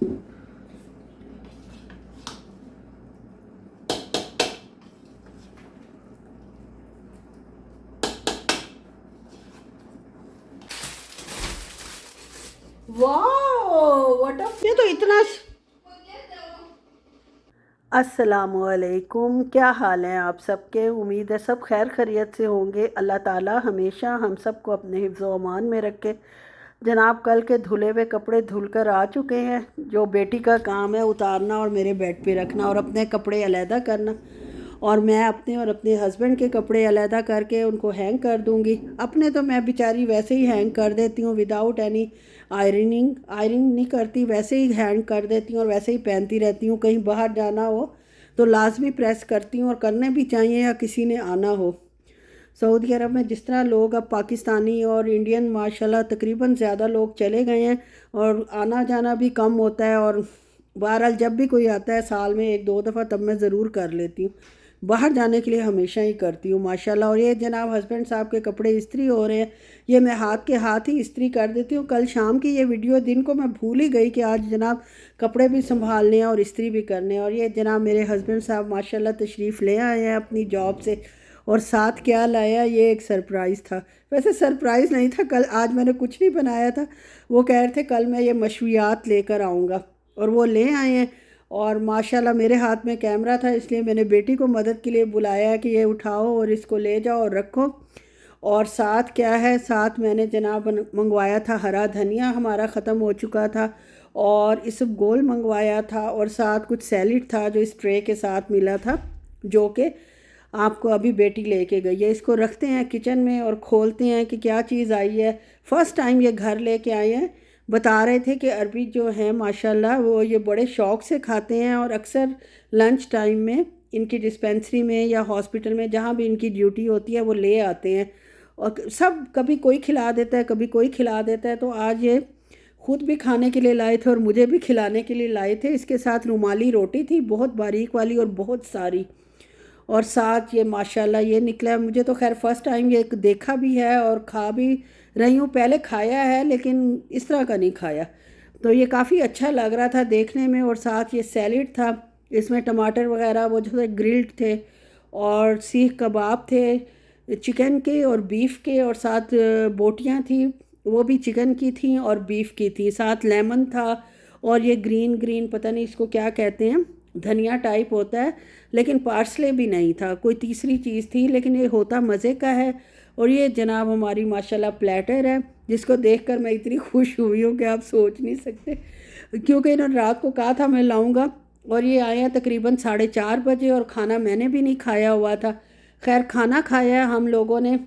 वाह व्हाट ये तो इतना। अस्सलामुअलैकुम, क्या हाल है आप सबके। उम्मीद है सब खैर खैरियत से होंगे। अल्लाह ताला हमेशा हम सबको अपने हिफ्ज़ व अमान में रखे। जनाब कल के धुले हुए कपड़े धुल कर आ चुके हैं। जो बेटी का काम है उतारना और मेरे बेड पे रखना और अपने कपड़े अलहदा करना, और मैं अपने और अपने हस्बैंड के कपड़े अलहदा करके उनको हैंग कर दूंगी। अपने तो मैं बेचारी वैसे ही हैंग कर देती हूँ विदाउट एनी आयरनिंग नहीं करती, वैसे ही हैंग कर देती हूँ और वैसे ही पहनती रहती हूँ। कहीं बाहर जाना हो तो लाजमी प्रेस करती हूँ, और करने भी चाहिए या किसी ने आना हो। सऊदी अरब में जिस तरह लोग अब पाकिस्तानी और इंडियन माशाल्लाह तकरीबन ज़्यादा लोग चले गए हैं, और आना जाना भी कम होता है। और बहरहाल जब भी कोई आता है साल में एक दो दफ़ा तब मैं ज़रूर कर लेती हूँ। बाहर जाने के लिए हमेशा ही करती हूँ माशाल्लाह। और ये जनाब हस्बैंड साहब के कपड़े इस्त्री हो रहे हैं, ये मैं हाथ के हाथ ही इस्त्री कर देती हूँ। कल शाम की ये वीडियो दिन को मैं भूल ही गई कि आज जनाब कपड़े भी संभालने हैं और इस्त्री भी करने हैं। और ये जनाब मेरे हस्बैंड साहब माशाल्लाह तशरीफ़ ले आए हैं अपनी जॉब से, और साथ क्या लाया, ये एक सरप्राइज़ था। वैसे सरप्राइज़ नहीं था, कल आज मैंने कुछ नहीं बनाया था। वो कह रहे थे कल मैं ये मशवियात लेकर आऊँगा, और वो ले आए हैं। और माशाल्लाह मेरे हाथ में कैमरा था इसलिए मैंने बेटी को मदद के लिए बुलाया कि ये उठाओ और इसको ले जाओ और रखो। और साथ क्या है, साथ मैंने जनाब मंगवाया था हरा धनिया, हमारा ख़त्म हो चुका था, और इसबगोल मंगवाया था, और साथ कुछ सैलिड था जो इस ट्रे के साथ मिला था, जो कि आपको अभी बेटी लेके गई है। इसको रखते हैं किचन में और खोलते हैं कि क्या चीज़ आई है। फ़र्स्ट टाइम ये घर लेके आए हैं। बता रहे थे कि अरबी जो है माशाल्लाह वो ये बड़े शौक़ से खाते हैं, और अक्सर लंच टाइम में इनकी डिस्पेंसरी में या हॉस्पिटल में जहाँ भी इनकी ड्यूटी होती है वो ले आते हैं। और सब कभी कोई खिला देता है कभी कोई खिला देता है, तो आज ये खुद भी खाने के लिए लाए थे और मुझे भी खिलाने के लिए लाए थे। इसके साथ रुमाली रोटी थी, बहुत बारीक वाली और बहुत सारी। और साथ ये माशाल्लाह ये निकला है। मुझे तो खैर फ़र्स्ट टाइम ये देखा भी है और खा भी रही हूँ। पहले खाया है लेकिन इस तरह का नहीं खाया, तो ये काफ़ी अच्छा लग रहा था देखने में। और साथ ये सैलिड था, इसमें टमाटर वगैरह वो जो ग्रिल्ड थे, और सीख कबाब थे चिकन के और बीफ के, और साथ बोटियाँ थी वो भी चिकन की थी और बीफ की थी। साथ लेमन था, और ये ग्रीन ग्रीन पता नहीं इसको क्या कहते हैं, धनिया टाइप होता है, लेकिन पार्सले भी नहीं था। कोई तीसरी चीज़ थी लेकिन ये होता मज़े का है। और ये जनाब हमारी माशाल्लाह प्लेटर है, जिसको देखकर मैं इतनी खुश हुई हूँ कि आप सोच नहीं सकते, क्योंकि इन्होंने रात को कहा था मैं लाऊंगा, और ये आए हैं तकरीबन 4:30 बजे, और खाना मैंने भी नहीं खाया हुआ था। खैर खाना खाया है हम लोगों ने।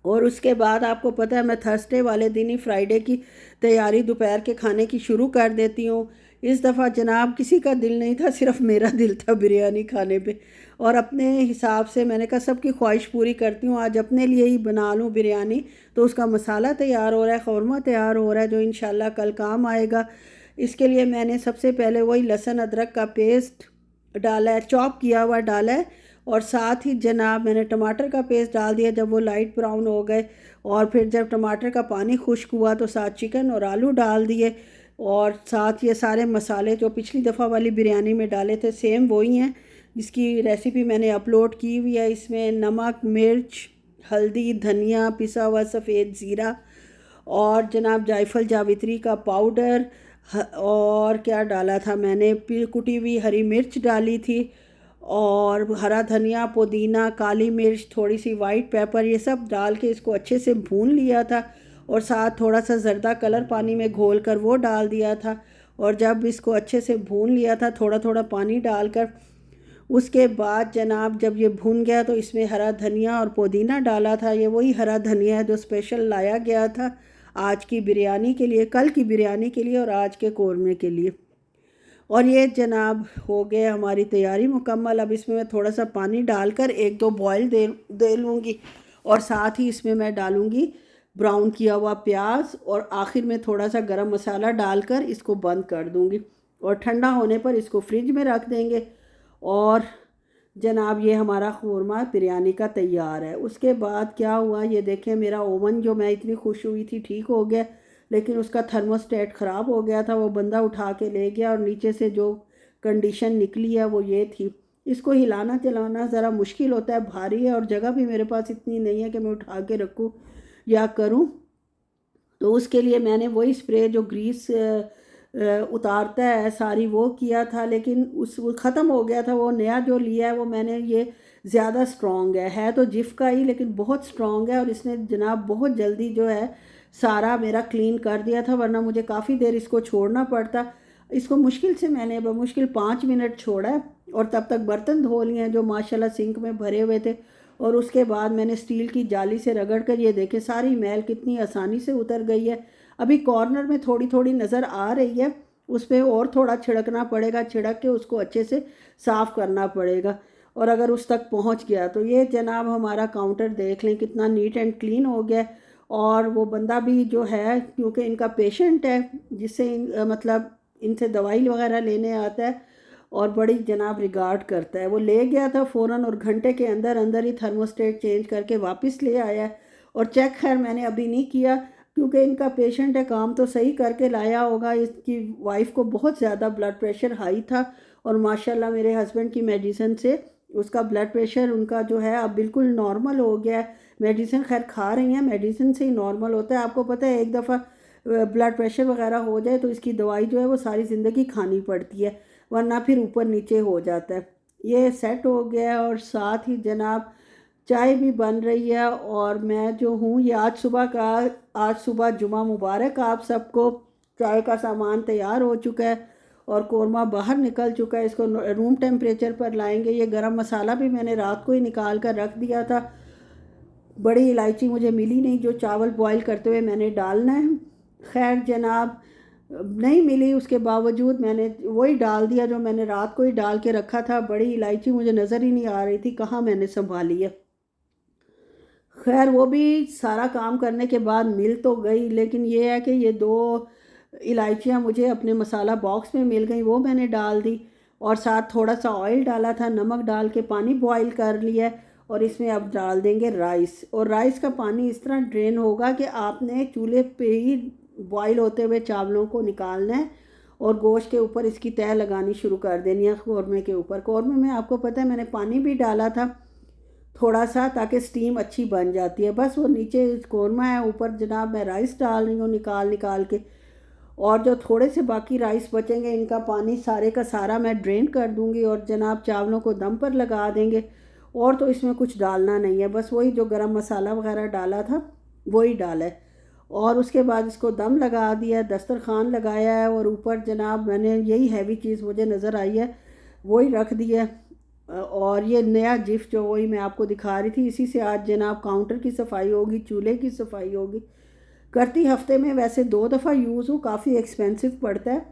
और उसके बाद आपको पता है मैं थर्सडे वाले दिन ही फ्राइडे की तैयारी दोपहर के खाने की शुरू कर देती हूँ। इस दफ़ा जनाब किसी का दिल नहीं था, सिर्फ मेरा दिल था बिरयानी खाने पे, और अपने हिसाब से मैंने कहा सबकी ख्वाहिश पूरी करती हूँ, आज अपने लिए ही बना लूँ बिरयानी। तो उसका मसाला तैयार हो रहा है, ख़ौरमा तैयार हो रहा है, जो इंशाल्लाह कल काम आएगा। इसके लिए मैंने सबसे पहले वही लहसुन अदरक का पेस्ट डाला है, चॉप किया हुआ डाला है, और साथ ही जनाब मैंने टमाटर का पेस्ट डाल दिया जब वो लाइट ब्राउन हो गए। और फिर जब टमाटर का पानी खुश्क हुआ तो साथ चिकन और आलू डाल दिए, और साथ ये सारे मसाले जो पिछली दफ़ा वाली बिरयानी में डाले थे सेम वही हैं, जिसकी रेसिपी मैंने अपलोड की हुई है। इसमें नमक, मिर्च, हल्दी, धनिया, पिसा हुआ सफ़ेद ज़ीरा, और जनाब जायफल जावित्री का पाउडर, और क्या डाला था मैंने, कुटी हुई हरी मिर्च डाली थी, और हरा धनिया, पुदीना, काली मिर्च, थोड़ी सी वाइट पेपर, ये सब डाल के इसको अच्छे से भून लिया था। और साथ थोड़ा सा ज़र्दा कलर पानी में घोल कर वो डाल दिया था। और जब इसको अच्छे से भून लिया था थोड़ा थोड़ा पानी डालकर, उसके बाद जनाब जब ये भून गया तो इसमें हरा धनिया और पुदीना डाला था। ये वही हरा धनिया है जो स्पेशल लाया गया था आज की बिरयानी के लिए, कल की बिरयानी के लिए और आज के कौरमे के लिए। और ये जनाब हो गए हमारी तैयारी मुकम्मल। अब इसमें मैं थोड़ा सा पानी डालकर एक दो बॉयल दे लूँगी, और साथ ही इसमें मैं डालूँगी ब्राउन किया हुआ प्याज, और आखिर में थोड़ा सा गरम मसाला डालकर इसको बंद कर दूँगी, और ठंडा होने पर इसको फ्रिज में रख देंगे। और जनाब ये हमारा ख़ौरमा बिरयानी का तैयार है। उसके बाद क्या हुआ ये देखें, मेरा ओवन जो मैं इतनी खुश हुई थी ठीक हो गया। लेकिन उसका थर्मोस्टेट ख़राब हो गया था। वो बंदा उठा के ले गया और नीचे से जो कंडीशन निकली है वो ये थी। इसको हिलाना चलाना ज़रा मुश्किल होता है, भारी है और जगह भी मेरे पास इतनी नहीं है कि मैं उठा के रखूँ या करूँ। तो उसके लिए मैंने वही स्प्रे जो ग्रीस उतारता है सारी वो किया था, लेकिन उस वो ख़त्म हो गया था। वो नया जो लिया है वो मैंने ये ज़्यादा स्ट्रॉन्ग है तो जिफ का ही, लेकिन बहुत स्ट्रॉन्ग है और इसने जनाब बहुत जल्दी जो है सारा मेरा क्लीन कर दिया था, वरना मुझे काफ़ी देर इसको छोड़ना पड़ता। इसको मुश्किल से मैंने बमुश्किल 5 मिनट छोड़ा है और तब तक बर्तन धो लिए हैं जो माशाल्लाह सिंक में भरे हुए थे। और उसके बाद मैंने स्टील की जाली से रगड़ कर, ये देखें सारी मैल कितनी आसानी से उतर गई है। अभी कॉर्नर में थोड़ी थोड़ी नज़र आ रही है, उस पर और थोड़ा छिड़कना पड़ेगा, छिड़क के उसको अच्छे से साफ़ करना पड़ेगा। और अगर उस तक पहुंच गया तो ये जनाब हमारा काउंटर देख लें कितना नीट एंड क्लीन हो गया है। और वो बंदा भी जो है, क्योंकि इनका पेशेंट है जिससे मतलब इनसे दवाई वगैरह लेने आता है और बड़ी जनाब रिगार्ड करता है, वो ले गया था फ़ौरन और घंटे के अंदर अंदर ही थर्मोस्टेट चेंज करके वापस ले आया है। और चेक खैर मैंने अभी नहीं किया क्योंकि इनका पेशेंट है, काम तो सही करके लाया होगा। इसकी वाइफ को बहुत ज़्यादा ब्लड प्रेशर हाई था और माशाल्लाह मेरे हस्बैंड की मेडिसिन से उसका ब्लड प्रेशर उनका जो है अब बिल्कुल नॉर्मल हो गया है। मेडिसिन खैर खा रही हैं, मेडिसिन से ही नॉर्मल होता है। आपको पता है एक दफ़ा ब्लड प्रेशर वगैरह हो जाए तो इसकी दवाई जो है वो सारी ज़िंदगी खानी पड़ती है, वरना फिर ऊपर नीचे हो जाता है। ये सेट हो गया है और साथ ही जनाब चाय भी बन रही है। और मैं जो हूँ ये आज सुबह जुमा मुबारक आप सबको। चाय का सामान तैयार हो चुका है और कोरमा बाहर निकल चुका है, इसको रूम टेम्परेचर पर लाएंगे। ये गरम मसाला भी मैंने रात को ही निकाल कर रख दिया था। बड़ी इलायची मुझे मिली नहीं जो चावल बॉईल करते हुए मैंने डालना है। खैर जनाब नहीं मिली, उसके बावजूद मैंने वही डाल दिया जो मैंने रात को ही डाल के रखा था। बड़ी इलायची मुझे नज़र ही नहीं आ रही थी कहाँ मैंने संभाली है। खैर वो भी सारा काम करने के बाद मिल तो गई, लेकिन ये है कि ये 2 इलायचियाँ मुझे अपने मसाला बॉक्स में मिल गई, वो मैंने डाल दी। और साथ थोड़ा सा ऑयल डाला था, नमक डाल के पानी बॉईल कर लिया और इसमें अब डाल देंगे राइस। और राइस का पानी इस तरह ड्रेन होगा कि आपने चूल्हे पे ही बॉईल होते हुए चावलों को निकालना है और गोश्त के ऊपर इसकी तह लगानी शुरू कर देनी है कौरमे के ऊपर। कौरमे में आपको पता है मैंने पानी भी डाला था थोड़ा सा, ताकि स्टीम अच्छी बन जाती है। बस वो नीचे कौरमा है, ऊपर जनाब मैं राइस डाल रही हूँ निकाल निकाल के। और जो थोड़े से बाकी राइस बचेंगे इनका पानी सारे का सारा मैं ड्रेन कर दूँगी और जनाब चावलों को दम पर लगा देंगे। और तो इसमें कुछ डालना नहीं है, बस वही जो गरम मसाला वगैरह डाला था वही डाला है। और उसके बाद इसको दम लगा दिया, दस्तरखान लगाया है और ऊपर जनाब मैंने यही हैवी चीज़ मुझे नज़र आई है वही रख दिया है। और ये नया जिफ जो वही मैं आपको दिखा रही थी, इसी से आज जनाब काउंटर की सफाई होगी, चूल्हे की सफाई होगी। करती हफ्ते में वैसे 2 दफ़ा यूज़ हो, काफ़ी एक्सपेंसिव पड़ता है,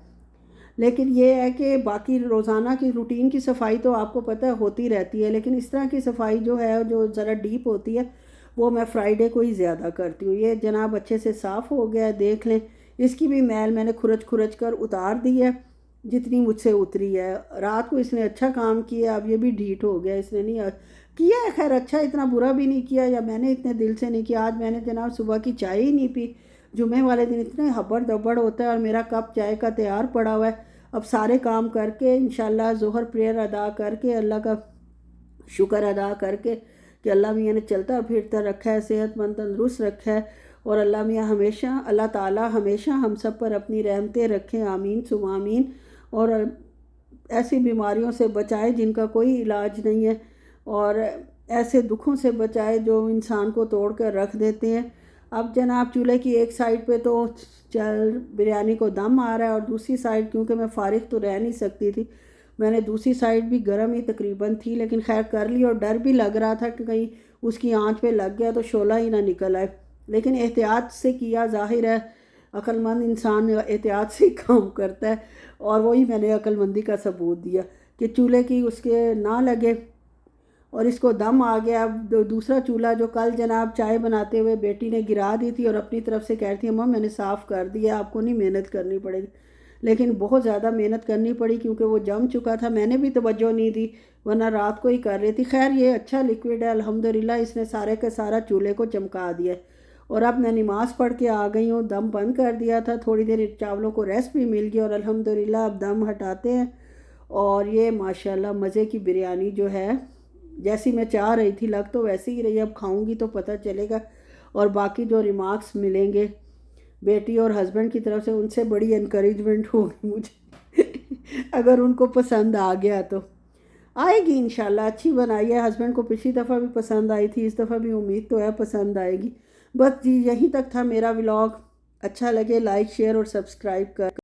लेकिन ये है कि बाकी रोज़ाना की रूटीन की सफाई तो आपको पता है होती रहती है, लेकिन इस तरह की सफाई जो है जो ज़रा डीप होती है वो मैं फ्राइडे को ही ज़्यादा करती हूँ। ये जनाब अच्छे से साफ़ हो गया है, देख लें। इसकी भी मैल मैंने खुरच खुरच कर उतार दी है जितनी मुझसे उतरी है। रात को इसने अच्छा काम किया, अब ये भी ढीठ हो गया, इसने नहीं किया है खैर अच्छा, इतना बुरा भी नहीं किया या मैंने इतने दिल से नहीं किया। आज मैंने जनाब सुबह की चाय ही नहीं पी। जुमे वाले दिन इतने हबड़ दबड़ होता है और मेरा कप चाय का तैयार पड़ा हुआ है। अब सारे काम करके इंशाल्लाह ज़ोहर प्रेयर अदा करके अल्लाह का शुक्र अदा करके कि अल्लाह मियाँ ने चलता फिरता रखा है, सेहतमंद तंदुरुस्त रखा है। और अल्लाह ताला हमेशा हम सब पर अपनी रहमतें रखें, आमीन सुम आमीन। और ऐसी बीमारियों से बचाए जिनका कोई इलाज नहीं है और ऐसे दुखों से बचाए जो इंसान को तोड़ कर रख देते हैं। अब जनाब चूल्हे की एक साइड पे तो चल बिरयानी को दम आ रहा है और दूसरी साइड क्योंकि मैं फ़ारिग तो रह नहीं सकती थी, मैंने दूसरी साइड भी गर्म ही तकरीबन थी, लेकिन खैर कर ली। और डर भी लग रहा था कि कहीं उसकी आंच पे लग गया तो शोला ही ना निकल आए, लेकिन एहतियात से किया। ज़ाहिर है अक्लमंद इंसान एहतियात से ही काम करता है और वही मैंने अक्लमंदी का सबूत दिया कि चूल्हे की उसके ना लगे और इसको दम आ गया। अब दूसरा चूल्हा जो कल जनाब चाय बनाते हुए बेटी ने गिरा दी थी और अपनी तरफ से कहती है अम्मा मैंने साफ़ कर दिया, आपको नहीं मेहनत करनी पड़ेगी, लेकिन बहुत ज़्यादा मेहनत करनी पड़ी क्योंकि वो जम चुका था। मैंने भी तवज्जो नहीं दी वरना रात को ही कर रही थी। खैर ये अच्छा लिक्विड है अल्हम्दुलिल्लाह, इसने सारे का सारा चूल्हे को चमका दिया और अब मैं नमाज़ पढ़ के आ गई हूँ। दम बंद कर दिया था, थोड़ी देर चावलों को रेस्ट भी मिल गई और अल्हम्दुलिल्लाह अब दम हटाते हैं। और ये माशाल्लाह मज़े की बिरयानी जो है, जैसी मैं चाह रही थी लग तो वैसी ही रही, अब खाऊंगी तो पता चलेगा। और बाकी जो रिमार्क्स मिलेंगे बेटी और हस्बैंड की तरफ से, उनसे बड़ी इनक्रेजमेंट होगी मुझे अगर उनको पसंद आ गया तो। आएगी इंशाल्लाह, अच्छी बनाई है। हस्बैंड को पिछली दफ़ा भी पसंद आई थी, इस दफ़ा भी उम्मीद तो है पसंद आएगी। बस जी यहीं तक था मेरा व्लॉग। अच्छा लगे लाइक शेयर और सब्सक्राइब कर